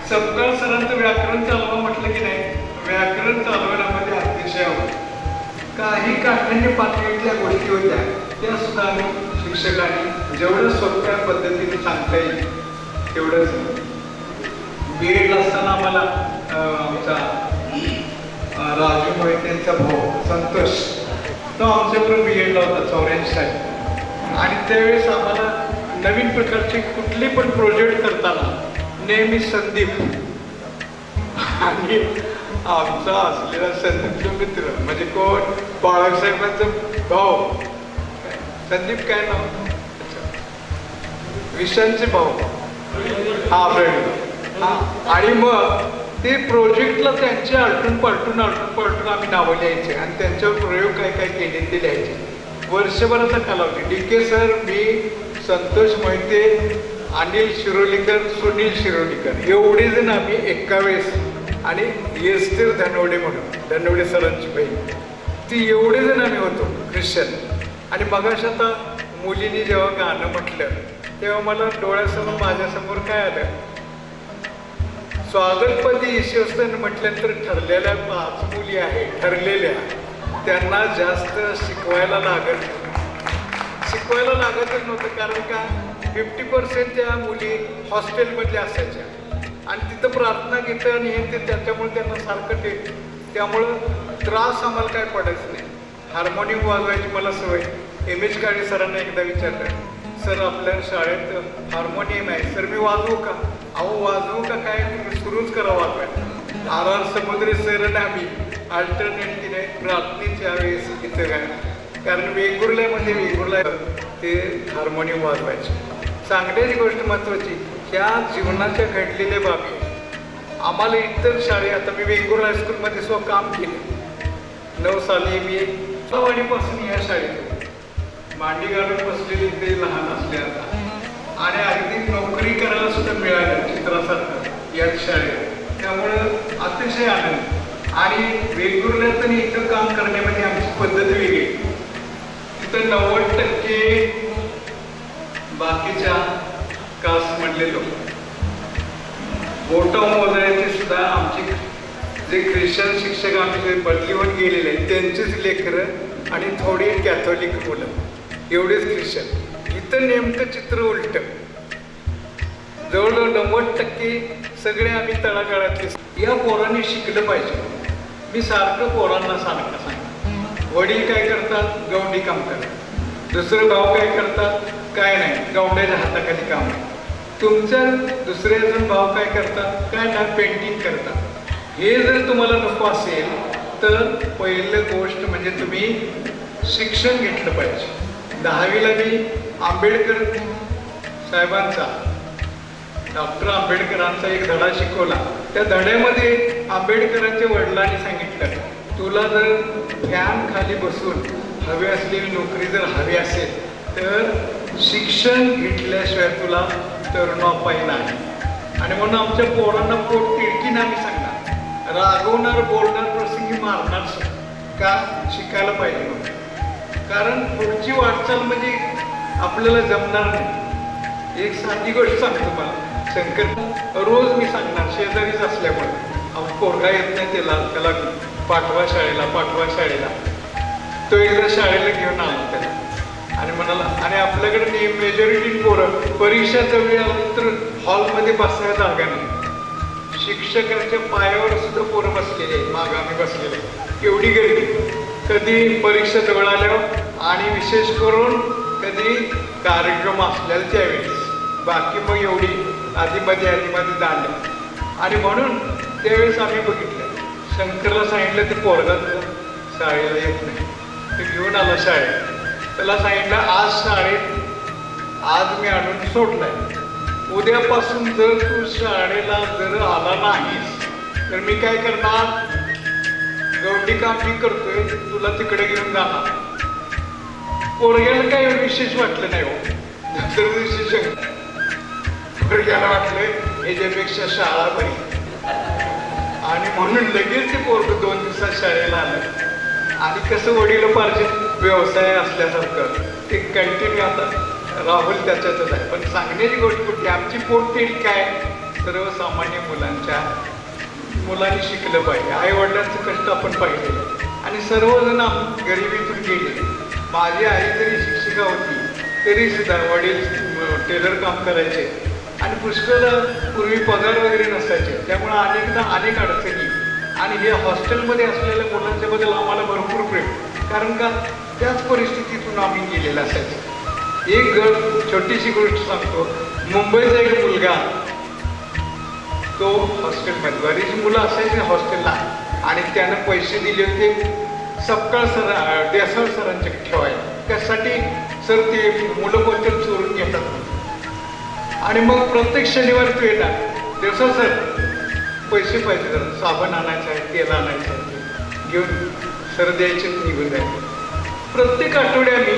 सपकाळ सरांचं व्याकरण चालवा म्हटलं की नाही, व्याकरण चालवण्यामध्ये अतिशय आवडतं. काही काठ्याने पातळीतल्या गोष्टी होत्या त्या सुद्धा आम्ही शिक्षकांनी जेवढं सोप्या पद्धतीने सांगता येईल तेवढंच. BEdला असताना आम्हाला आमचा राजू मोहितेंचा भाऊ संतोष, तो आमच्याबरोबर BEdला होता 84 साली आणि त्यावेळेस आम्हाला नवीन प्रकारचे कुठले पण प्रोजेक्ट करताना नेहमी संदीप आणि आमचा असलेला संदीपचा मित्र म्हणजे कोण, बाळासाहेबांचा भाऊ संदीप काय नाव, विशांचे भाऊ, हा फ्रेंड. आणि मग ते प्रोजेक्टला त्यांचे आलटून पलटून आम्ही नावं लिहायचे आणि त्यांच्यावर प्रयोग काय काय केले ते लिहायचे. वर्षभराचा कालावधी DK सर, मी, संतोष मोहिते, अनिल शिरोलीकर, सुनील शिरोलीकर एवढे जण आम्ही एका वेळेस आणि येस्तेर धनवडे म्हणून धनवडे सरांची बहीण, ती एवढे जण आम्ही होतो ख्रिश्चन. आणि मगाशी आता मुलींनी जेव्हा गाणं म्हटलं तेव्हा मला डोळ्यासमोर माझ्यासमोर काय आलं, स्वागतपदी ईश्वस्तन म्हटल्यानंतर ठरलेल्या 5 मुली आहेत ठरलेल्या, त्यांना जास्त शिकवायला लागतच नव्हतं. कारण का 50% त्या मुली हॉस्टेलमधल्या असायच्या आणि तिथं प्रार्थना घेतं आणि हे ते त्याच्यामुळे त्यांना सारखं ते, त्यामुळं त्रास आम्हाला काय पडायचं नाही. हार्मोनियम वाजवायची मला सवय. MS काळे सरांना एकदा विचारलं, सर आपल्या शाळेत हार्मोनियम आहे, सर मी वाजवू का? अहो वाजवू का काय, तुम्ही सुरूच करा वाजवायला. RR समुद्रे सर आम्ही अल्टरनेटली प्रार्थनेच्या वेळेस इथं काय, कारण वेंगुर्ला ते हार्मोनियम वाजवायचे. सांगण्याची गोष्ट महत्त्वाची, ह्या जीवनाच्या घडलेल्या बाबी आम्हाला इतर शाळे, आता मी वेंगुर्ला हायस्कूलमध्ये स्वतः काम केले. 9 साली मी वाडीपासून या शाळेत मांडी घालून बसलेली ते लहान असले आता आणि अगदी नोकरी करायला सुद्धा मिळालं चित्रासारखं याच शाळेत. त्यामुळं अतिशय आनंद. आणि वेंगुर्ल्यात आणि इथं काम करण्यामध्ये आमची पद्धत वेगळी. तिथं 90% बाकीच्या कास्टमधले लोक, बोटं मोजायचे सुद्धा आमचे जे ख्रिश्चन शिक्षक आमचे बदलीवर गेलेले आहेत त्यांचेच लेकरं आणि थोडी कॅथोलिक मुलं, एवढेच ख्रिश्चन. इथं नेमकं चित्र उलटं. जवळजवळ 90% सगळे आम्ही तळागाळातले. या पोरांनी शिकलं पाहिजे. मी सारखं पोरांना सांगतो, वडील काय करतात, गवंडी काम करतात. दुसरे भाऊ काय करतात, काय नाही, गवंड्याच्या हाताखाली काम आहे. तुमच्या दुसरे जण भाऊ काय करतात, काय ना पेंटिंग करतात. हे जर तुम्हाला नको असेल तर पहिलं गोष्ट म्हणजे तुम्ही शिक्षण घेतलं पाहिजे. 10वीला मी आंबेडकर साहेबांचा, डॉक्टर आंबेडकरांचा एक धडा शिकवला. त्या धड्यामध्ये आंबेडकरांच्या वडिलांनी सांगितलं, तुला जर फॅन खाली बसून हवी असलेली नोकरी जर हवी असेल तर शिक्षण घेतल्याशिवाय तुला तरुणापाय नाही. आणि म्हणून आमच्या पोरांना पोट तिडकीनं आम्ही सांगणार, रागवणार, बोलणार, प्रसंगी मारणार का, शिकायला पाहिजे म्हणून. कारण पुढची वाटचाल म्हणजे आपल्याला जमणार नाही. एक साधी गोष्ट सांगतो मला, शंकर रोज मी सांगणार, शेजारीच असल्यामुळे पोरगा येत नाही त्याला पाठवा शाळेला. तो एकदा शाळेला घेऊन आला त्याला आणि म्हणाला, आणि आपल्याकडे मेजॉरिटी पोरं परीक्षाचा वेळ आला तर हॉलमध्ये बसायला जागा नाही. शिक्षकांच्या पायावर सुद्धा पोरं बसलेली आहेत, मागं आम्ही बसलेले. केवढी गर्दी, कधी परीक्षा जवळ आल्यावर आणि विशेष करून कधी कार्यक्रम असलेला त्यावेळेस. बाकी मग एवढी आधीमध्ये दांड्या. आणि म्हणून त्यावेळेस आम्ही बघितलं, शंकरला सांगितलं ते पोरगा शाळेला येत नाही, ते घेऊन आला शाळेत. त्याला सांगितलं आज शाळेत आज मी आणून सोडलाय, उद्यापासून जर तू शाळेला जर आला नाहीस तर मी काय करणार, गवंडी काम मी करतोय, तुला तिकडे घेऊन जाणार. पोरग्याला काही विशेष वाटलं नाही हो. दुसऱ्या दिवशी पोरग्याला वाटलं याच्यापेक्षा शाळा बरी, आणि म्हणून लगेच ते पोरग 2 दिवसात शाळेला आलं. आणि कसं वडिलोपार्जित व्यवसाय असल्यासारखं ते कंटिन्यू आता राहुल त्याच्यातच आहे. पण सांगण्याची गोष्ट कुठली, आमची पोटतिडी काय, सर्वसामान्य मुलांनी शिकलं पाहिजे. आईवडिलांचं कष्ट आपण पाहिजे आणि सर्वजण गरिबीतून गेले. माझी आई जरी शिक्षिका होती तरी सुद्धा वडील टेलर काम करायचे आणि पुष्कळ पूर्वी पगार वगैरे नसायचे. त्यामुळे अनेक अडचणी. आणि हे हॉस्टेलमध्ये असलेल्या मुलांच्या बद्दल आम्हाला भरपूर प्रेम, कारण का त्याच परिस्थितीतून आम्ही गेलेलं असायचं. एक छोटीशी गोष्ट सांगतो. मुंबईचा एक मुलगा, तो हॉस्टेलमध्ये, बरीच मुलं असायची हॉस्टेलला, आणि त्यानं पैसे दिले होते सपकाळ देसाळ सरांच्या ठेवायला. त्यासाठी सर ते मुलं कोणते चोरून घेतात. आणि मग प्रत्येक शनिवारी तो येणार, देसाळ सर पैसे पाहिजे, जरा साबण आणायचं आहे, तेल आणायचं आहे, घेऊन सर द्यायचे, निघून जायचे. प्रत्येक आठवड्याने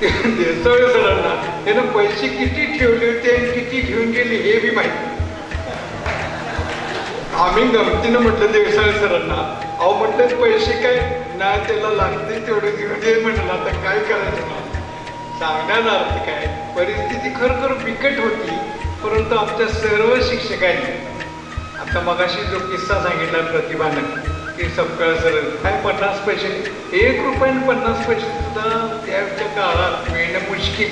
देसाळ सरांना त्यानं पैसे किती ठेवले होते आणि किती घेऊन गेले हे बी माहिती. आम्ही गमतीनं म्हटलं देसाळ सरांना, अहो म्हटलं पैसे काय ना त्याला लागते तेवढे घेऊन ये म्हटलं, आता काय करायचं. सांगण्याचा अर्थ काय, परिस्थिती खरोखर बिकट होती. परंतु आमच्या सर्व शिक्षकांनी, आता मगाशी जो किस्सा सांगितला प्रतिभानं की सपकाळ सर काय 50 पैसे, 1 रुपये आणि 50 पैसे सुद्धा त्याच्या काळात मिळणं मुश्किल.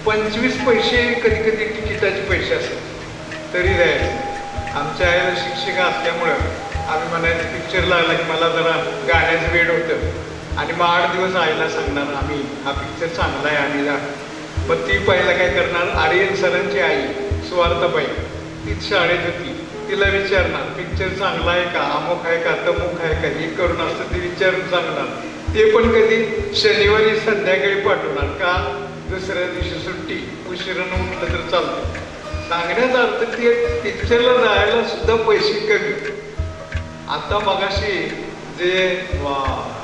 25 पैसे कधी कधी तिकिटाचे पैसे असतात तरी द्यायचे. आमच्या आईला शिक्षिका असल्यामुळं आम्ही म्हणायचं पिक्चर लागला की मला जरा गाण्याचं वेळ होतं, आणि मग 8 दिवस आईला सांगणार आम्ही हा पिक्चर चांगला आहे आम्ही जा. मग ती पहिला काय करणार, आर्यन सरांची आई स्वार्थबाई तीच शाळेत होती, तिला विचारणार पिक्चर चांगला आहे का, अमुक आहे का, तमुक आहे का, हे करून असतं ते विचारून सांगणार. ते पण कधी शनिवारी संध्याकाळी पाठवणार का, दुसऱ्या दिवशी सुट्टी, उशिरानं उठलं तर चालतं. सांगण्याचा अर्थ ते पिक्चरला जायला सुद्धा पैसे कमी. आता मगाशी जे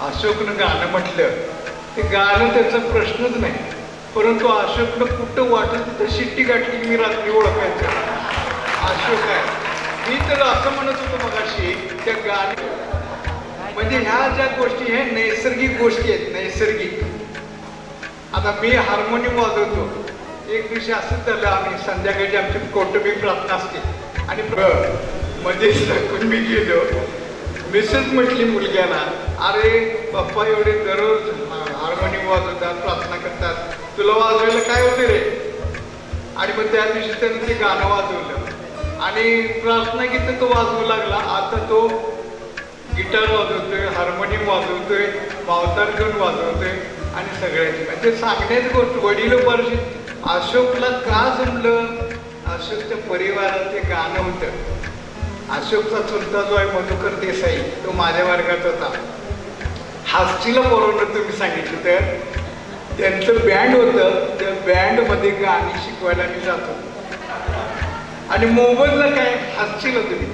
अशोकनं गाणं म्हटलं ते गाणं त्याचा प्रश्नच नाही, परंतु अशोकनं कुठं वाटलं तिथं शिट्टी गाठली की मी रात्री ओळखायचं अशोक आहे. मी तर असं म्हणत होतो मगाशी त्या गाणी, म्हणजे ह्या ज्या गोष्टी ह्या नैसर्गिक गोष्टी आहेत, नैसर्गिक. आता मी हार्मोनियम वाजवतो, एक दिवशी असंच झालं, आम्ही संध्याकाळची आमची कौटुंबिक प्रार्थना असते आणि मध्येच दाखवून मी गेलो. मिसेस म्हटली मुलग्याला, अरे पप्पा एवढे दररोज हार्मोनियम वाजवतात, प्रार्थना करतात, तुला वाजवायला काय होते रे. आणि मग त्या दिवशी त्यानं ते गाणं वाजवलं आणि प्रार्थना गीत तो वाजवू लागला. आता तो गिटार वाजवतोय, हार्मोनियम वाजवतोय, मावतार घेऊन वाजवतोय आणि सगळ्याची. म्हणजे सांगण्याची गोष्ट वडिलोपार्जित. अशोकला का जमलं, अशोकच्या परिवारात ते गाणं होतं. अशोकचा चुलता जो आहे मधुकर देसाई, तो माझ्या वर्गात होता. हास्तीला पोरवलं तुम्ही सांगितलं तर त्यांचं बँड होतं, त्या बँडमध्ये गाणी शिकवायला मी जातो. आणि मोबाईलला काय हास्तीला तुम्ही,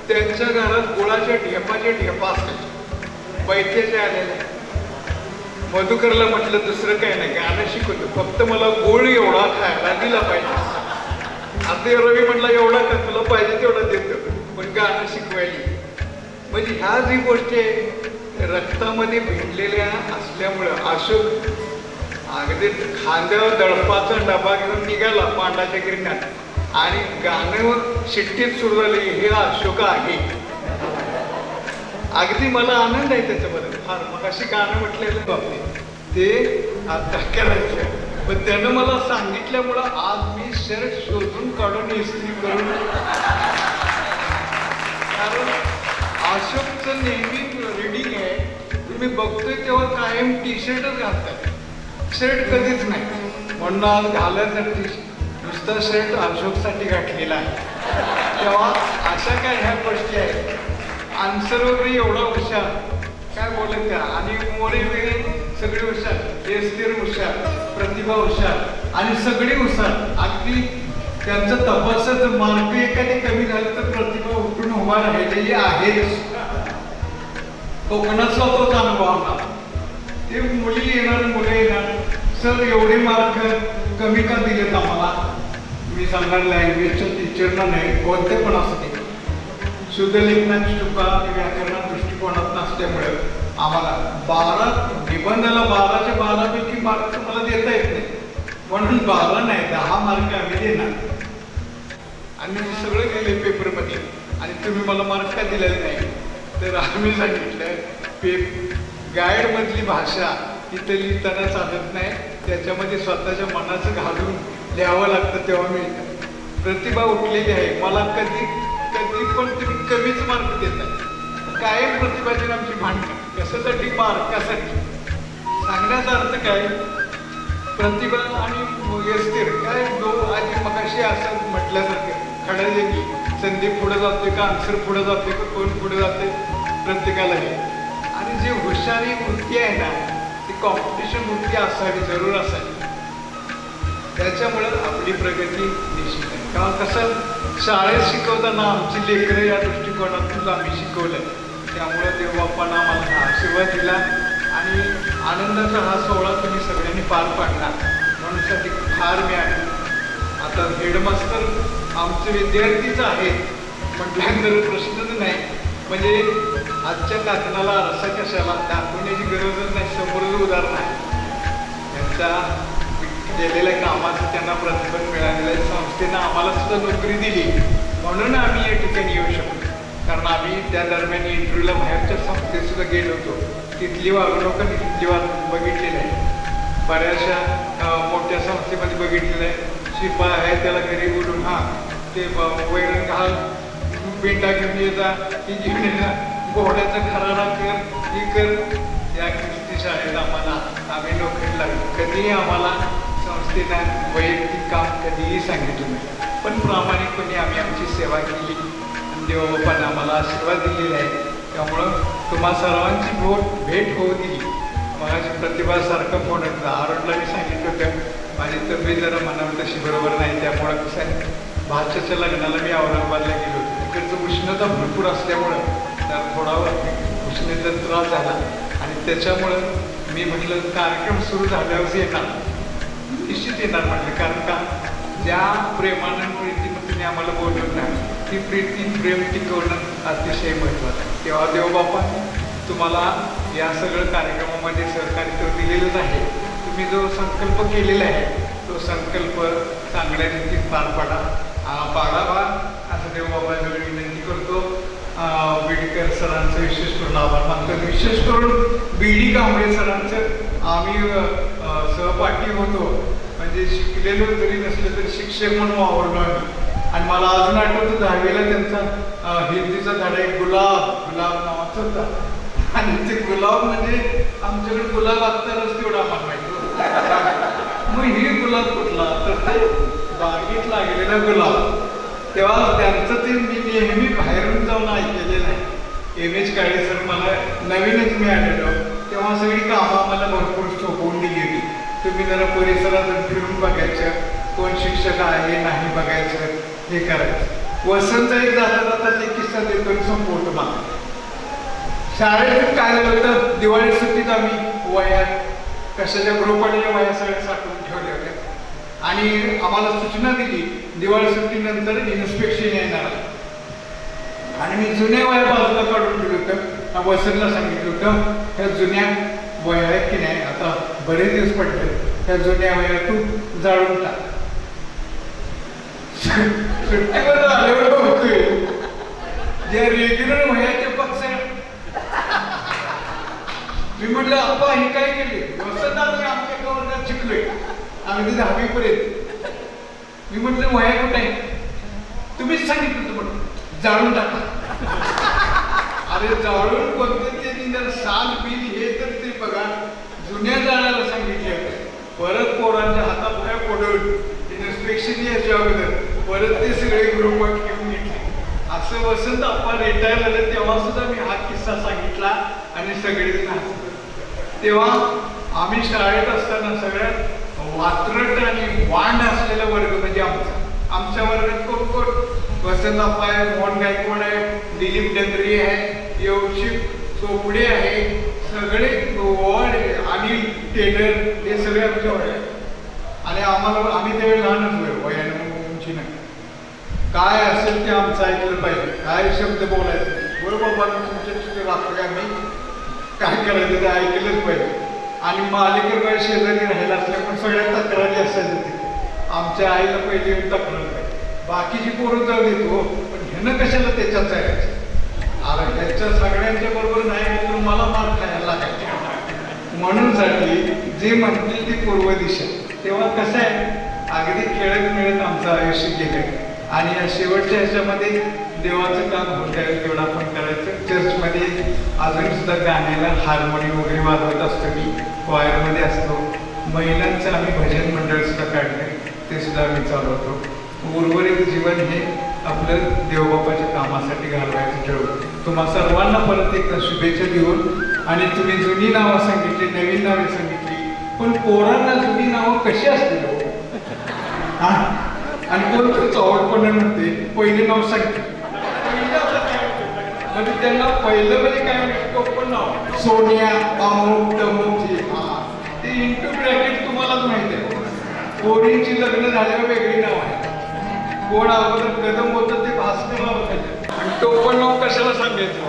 त्यांच्या घरात गुळाच्या ढेपा असायचे, पैठ्याचे आलेले. मधुकरला म्हटलं दुसरं काही नाही, गाणं शिकवतो, फक्त मला गोळ एवढा खायला दिला पाहिजे. आता रवी म्हटलं एवढा का, तुला पाहिजे तेवढा देतो, पण गाणं शिकवायला. म्हणजे ह्या जी गोष्टी रक्तामध्ये भिडलेल्या असल्यामुळं अशोक अगदी खांद्यावर दळपाचा डबा घेऊन निघाला पांडाच्या गिरण्यात आणि गाणं शिट्टीत सुरू झाली, हे अशोक आहे. अगदी मला आनंद आहे त्याच्याबद्दल फार. मग अशी गाणं म्हटलेलं बाबतीत ते आता करायचं, पण त्यानं मला सांगितल्यामुळं आज मी शर्ट शोधून काढून इस्त्री करून, कारण अशोकचं नेहमी रिडिंग आहे तुम्ही बघतोय तेव्हा कायम टी शर्टच घालतात, शर्ट कधीच नाही. म्हणून आज घालायसाठी नुसता शर्ट अशोकसाठी घातलेला आहे. तेव्हा अशा काय ह्या गोष्टी आहेत. आन्सर वगैरे एवढा हुशार, काय बोलत का. आणि मोरे वगैरे सगळे हुशार, एस्थिर हुशार, प्रतिभा हुशार आणि सगळे हुशार. अगदी त्यांचं तपासाचं मार्क एखादी कमी झालं तर प्रतिभा उठून उभा राहिलेली आहेच. कोकणातला तोच अनुभव आला. ते मुली येणार, मुलं येणार, सर एवढे मार्क कमी का दिलेत आम्हाला. मी सांगणार लँग्वेजच्या टीचरना नाही, कोणते पण असू दे, शुद्ध लेखनात चुका व्याकरणात दृष्टिकोनात नसल्यामुळे आम्हाला 12 निबंधाला 12च्या 12 पैकी मार्क तुम्हाला देता येत नाही. म्हणून 12 नाही 10 मार्क आम्ही देणार. आणि मी सगळं केले पेपरमध्ये आणि तुम्ही मला मार्क का दिलेले नाही. तर आम्ही सांगितलं गाईडमधली भाषा इथं लिहिताना चालत नाही, त्याच्यामध्ये स्वतःच्या मनाचं घालून लिहावं लागतं तेव्हा मिळतं. प्रतिभा उठलेली आहे. मला कधी पण तुम्ही कमीच मार्क देताय. कायम प्रतिभाची आमची भांडणं कशासाठी, मार्कासाठी. सांगण्याचा अर्थ काय, प्रतिभा आणि अस्थिर काय आधी मगाशी असं म्हटल्यासारखं खडाजंगी, संदीप पुढे जातोय का आन्सर पुढे जातोय का कोण पुढे जाते प्रत्येकाला हे. आणि जी हुशारी वृत्ती आहे ना, ती कॉम्पिटिशन वृत्ती असावी, जरूर असावी. त्याच्यामुळं आपली प्रगती निश्चित आहे. कारण कसं शाळेत शिकवताना आमची लेकरं या दृष्टिकोनातून आम्ही शिकवलं. त्यामुळं देवबापांना आम्हाला आशीर्वाद दिला आणि आनंदाचा हा सोहळा तुम्ही सगळ्यांनी पार पाडला म्हणून साठी फार मी आनंद. आता हेडमास्टर आमचे विद्यार्थीच आहेत म्हटल्यानंतर प्रश्नच नाही. म्हणजे आजच्या कातनाला रसा कशाला दाखवण्याची गरजच नाही, समोरच उदाहरण आहे. त्यांचा केलेल्या कामाचं त्यांना प्रतिफल मिळालेलं आहे. संस्थेनं आम्हाला सुद्धा नोकरी दिली म्हणून आम्ही या ठिकाणी येऊ शकतो. कारण आम्ही त्या दरम्यान इंटरव्ह्यूला बाहेरच्या संस्थेत सुद्धा गेलो होतो. तिथली वागणूक आणि तिथली वागणूक बघितलेली आहे. बऱ्याचशा मोठ्या संस्थेमध्ये बघितलेलं आहे. शिपाई आहे त्याला घरी बोलून हां ते वैरण घाल, पेंडा घेऊन ये जा, ही घेऊन ये जा, घोड्याचा खराडा कर, ही कर. या ख्रिस्ती शाळेत आम्हाला आम्ही नोकरी लागली. कधीही आम्हाला संस्थेनं वैयक्तिक काम कधीही सांगितलं नाही, पण प्रामाणिकपणे आम्ही आमची सेवा केली आणि देवबापांना आम्हाला आशीर्वाद दिलेला आहे. त्यामुळं तुम्हा सर्वांची भेट होऊ दिली. माझी प्रतिभासारखं फोन होता. आरोडला मी सांगितलं होतं माझी तब्येत जरा मनावर तशी बरोबर नाही, त्यामुळं कसं आहे भाच्याच्या लग्नाला मी औरंगाबादला गेलो होतो. तिकडचं उष्णता भरपूर असल्यामुळं त्याला थोडा उष्णतेचा त्रास झाला आणि त्याच्यामुळं मी म्हटलं कार्यक्रम सुरू झाल्यावर येणार, निश्चित येणार म्हटलं. कारण का ज्या प्रेमानं प्रीतीनं तुम्ही आम्हाला बोलवलं ना, ती प्रीती प्रेम टिकवणं अतिशय महत्त्वाचं आहे. तेव्हा देवबापा तुम्हाला या सगळं कार्यक्रमामध्ये सहकार्य तर दिलेलंच आहे. तुम्ही जो संकल्प केलेला आहे तो संकल्प चांगल्या रीतीत पार पाडावा असं देवबाबांकडे विनंती करतो. बीडकर सरांचं विशेष करून आभार मानतो. विशेष करून BD कांबळे सरांचं आम्ही सहपाठी होतो. म्हणजे शिकलेलो जरी नसलं तरी शिक्षक म्हणून वावरलो आम्ही. आणि मला अजून आठवतं 10वीला त्यांचा हिंदीचा धडा एक गुलाब नावाचा होता. आणि ते गुलाब म्हणजे आमच्याकडे गुलाब असतानाच तेवढा आम्हाला माहिती होतं. मग हे गुलाब कुठला तर ते बागेत लागलेला गुलाब. तेव्हा त्यांचं ते मी नेहमी बाहेरून जाऊन ऐकलेलं आहे. MH काळे सर मला नवीनच मिळालेलो तेव्हा सगळी कामं आम्हाला भरपूर सोपवून दिली होती. तुम्ही जरा परिसरात फिरून बघायचं, कोण शिक्षक आहे नाही बघायचं, हे करायचं. वसंतचा एक जाता ते किस्सा देतो संपवतो. मला शाळेत काय झालं होतं, दिवाळी सुट्टीत आम्ही वया कशाच्या गृहपाठीच्या वया सगळ्या साठवून ठेवल्या होत्या आणि आम्हाला सूचना दिली दिवाळी सुट्टीनंतर इन्स्पेक्शन येणार आहे. आणि मी जुन्या वया बाजूला काढून ठेवलं होतं. वसंतला सांगितलं होतं ह्या जुन्या वया आहेत की नाही, आता बरेच दिवस पडले, ह्या जुन्या वया तू जाळून टाक. सुट्टीवर आल्यावर बघतोय जे रेग्युलर वयाचे पक्ष. मी म्हटलं अप्पा हे काय केले. वसंत आम्ही आमच्या एका वर्गात शिकलोय आम्ही 10वी पर्यंत. मी म्हटलं वया कुठे आहे, तुम्हीच सांगितलं होतं म्हटलं जाळून टाका. अरे जाळून कोणतं ते साल बिल हे जुन्या जाण्याला सांगितले होते. परत पोरांच्या हातापाया पडून इन्स्पेक्शन यायच्या अगोदर परत ते सगळे ग्रुप घेऊन घेतले. असं वसंत आपण रिटायर झालं तेव्हा सुद्धा मी हा किस्सा सांगितला आणि सगळेजण हसले. तेव्हा आम्ही शाळेत असताना सगळ्यात वात्रट आणि वांड असलेला वर्ग म्हणजे आमच्या वर्गात कोण कोण वसंत अप्पा आहे, मोहन गायकवाड आहे, दिलीप डंगरी आहे, येवशी चोपडे आहे, सगळे वॉर्ड अनिल टेलर हे सगळे आमच्या वयात. आणि आम्ही त्यावेळी लहानच वयानं उंची नाही. काय असेल ते आमचं ऐकलं पाहिजे, काय शब्द बोलायचे बरोबर तुमच्या तिथे राहतो का मी काय करायचं ते ऐकलंच पाहिजे. आणि मालिकेबाई शेजारी राहायला असल्यामुळे सगळ्या तक्रारी असायच्या तिथे. आमच्या आईला पहिले येऊन तक्रार पाहिजे, बाकीची पोरं जाऊ देतो पण ह्यानं कशाला त्याच्यात जायचं. अरे ह्याच्या सगळ्यांच्या बरोबर नाही गेलं मला मार खायला लागायचे. म्हणून साठी जे म्हणतील ती पूर्व दिशा. तेव्हा कसं आहे अगदी खेळत मिळत आमचं आयुष्य गेलं. आणि या शेवटच्या ह्याच्यामध्ये देवाचं काम होत आहे तेवढं आपण करायचं. चर्चमध्ये अजून सुद्धा गाण्याला हार्मोनियम वगैरे वाजवत असतो मी, क्वायरमध्ये असतो. महिलांचं आम्ही भजन मंडळ सुद्धा काढलं, ते सुद्धा आम्ही चालवतो. उर्वरित जीवन हे आपलं देवबापाच्या कामासाठी घालवायचं ठरवतो. तुम्हा सर्वांना परत एकदा शुभेच्छा देऊन, आणि तुम्ही जुनी नावं सांगितली, नवीन नावे सांगितली, पण पोरांना जुनी नावं कशी असतील हो? आणि कोणतं चवटपणे म्हणते पहिलं नाव सांगते, म्हणजे त्यांना पहिलं म्हणजे काय म्हणते पण नाव सोनिया अमुक तमुकची. ते इंटू ब्रॅकेट तुम्हालाच माहिती आहे. पोरींची लग्न झाल्यावर वेगळी नाव आहे. कोण अगोदर कदम होतं ते भास्कर होतं. आणि तो पण नाव कशाला सांगायचं.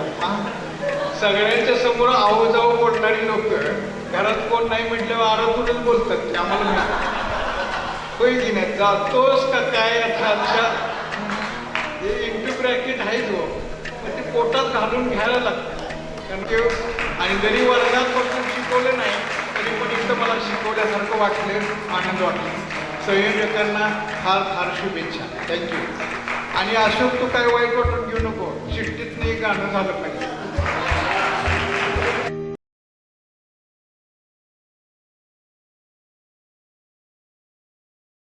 सगळ्यांच्या समोर आहो जाऊ बोलणारी लोक घरात कोण नाही म्हटल्यावर आरातूनच बोलतात ते आम्हाला माहिती. होय की नाही, जातोस का काय आता आमच्या हे इंटू ब्रॅकेट आहे जो ते पोटात घालून घ्यायला लागतं. कारण की आणि जरी वर्गात बसून शिकवलं नाही तरी पण इथं मला शिकवल्यासारखं वाटलं, आनंद वाटला. संयोजकांना फार फार शुभेच्छा. थँक्यू. आणि अशोक तू काय वाईट वाटून घेऊ नको, शिट्टीतनं एक गाणं झालं पाहिजे.